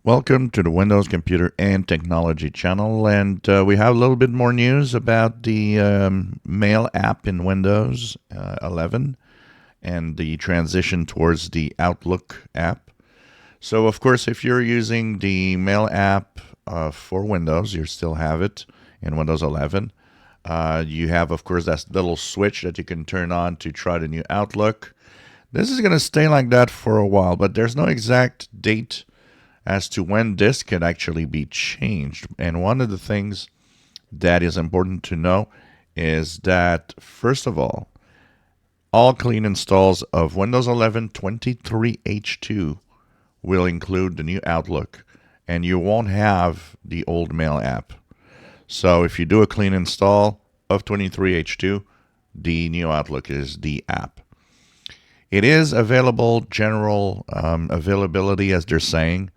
Welcome to the Windows Computer and Technology channel, and we have a little bit more news about the Mail app in Windows 11 and the transition towards the Outlook app. So, of course, if you're using the Mail app for Windows, you still have it in Windows 11. You have, of course, that little switch that you can turn on to try the new Outlook. This is going to stay like that for a while, but there's no exact date as to when this could actually be changed. And one of the things that is important to know is that, first of all clean installs of Windows 11 23H2 will include the new Outlook, and you won't have the old Mail app. So if you do a clean install of 23H2, the new Outlook is the app. It is available, general availability, as they're saying.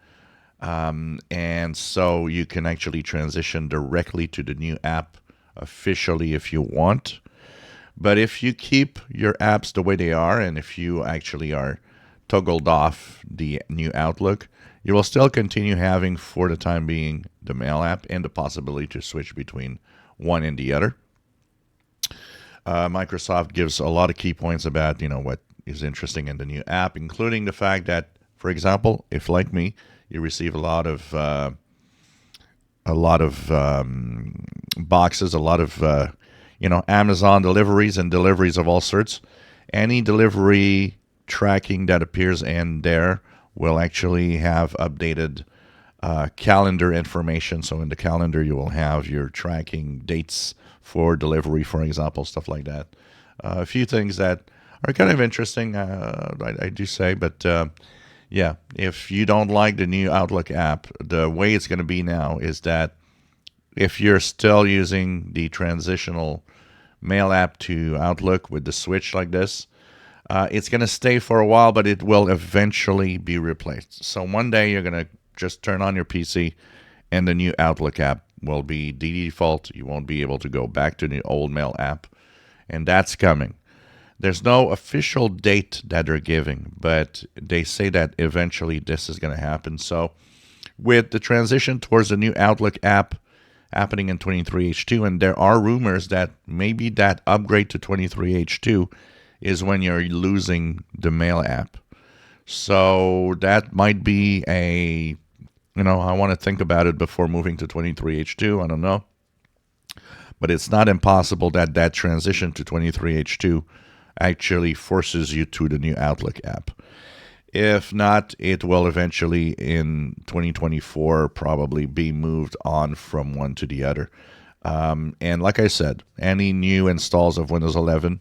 And so you can actually transition directly to the new app officially if you want. But if you keep your apps the way they are, and if you actually are toggled off the new Outlook, you will still continue having, for the time being, the Mail app and the possibility to switch between one and the other. Microsoft gives a lot of key points about what is interesting in the new app, including the fact that, for example, if like me, you receive a lot of boxes, a lot of Amazon deliveries and deliveries of all sorts. Any delivery tracking that appears in there will actually have updated calendar information. So in the calendar, you will have your tracking dates for delivery, for example, stuff like that. A few things that are kind of interesting, I do say, but yeah, if you don't like the new Outlook app, the way it's going to be now is that if you're still using the transitional Mail app to Outlook with the switch like this, it's going to stay for a while, but it will eventually be replaced. So one day you're going to just turn on your PC and the new Outlook app will be the default. You won't be able to go back to the old Mail app, and that's coming. There's no official date that they're giving, but they say that eventually this is going to happen. So with the transition towards the new Outlook app happening in 23H2, and there are rumors that maybe that upgrade to 23H2 is when you're losing the Mail app. So that might be I want to think about it before moving to 23H2. I don't know. But it's not impossible that that transition to 23H2 actually forces you to the new Outlook app. If not, it will eventually in 2024 probably be moved on from one to the other. And like I said, any new installs of Windows 11,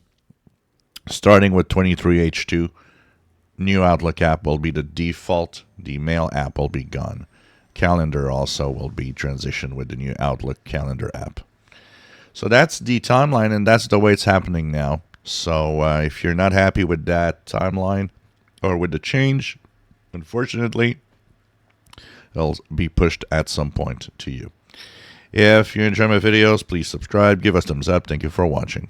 starting with 23H2, new Outlook app will be the default. The Mail app will be gone. Calendar also will be transitioned with the new Outlook Calendar app. So that's the timeline, and that's the way it's happening now. So if you're not happy with that timeline or with the change, unfortunately, it'll be pushed at some point to you. If you enjoy my videos, please subscribe, give us thumbs up. Thank you for watching.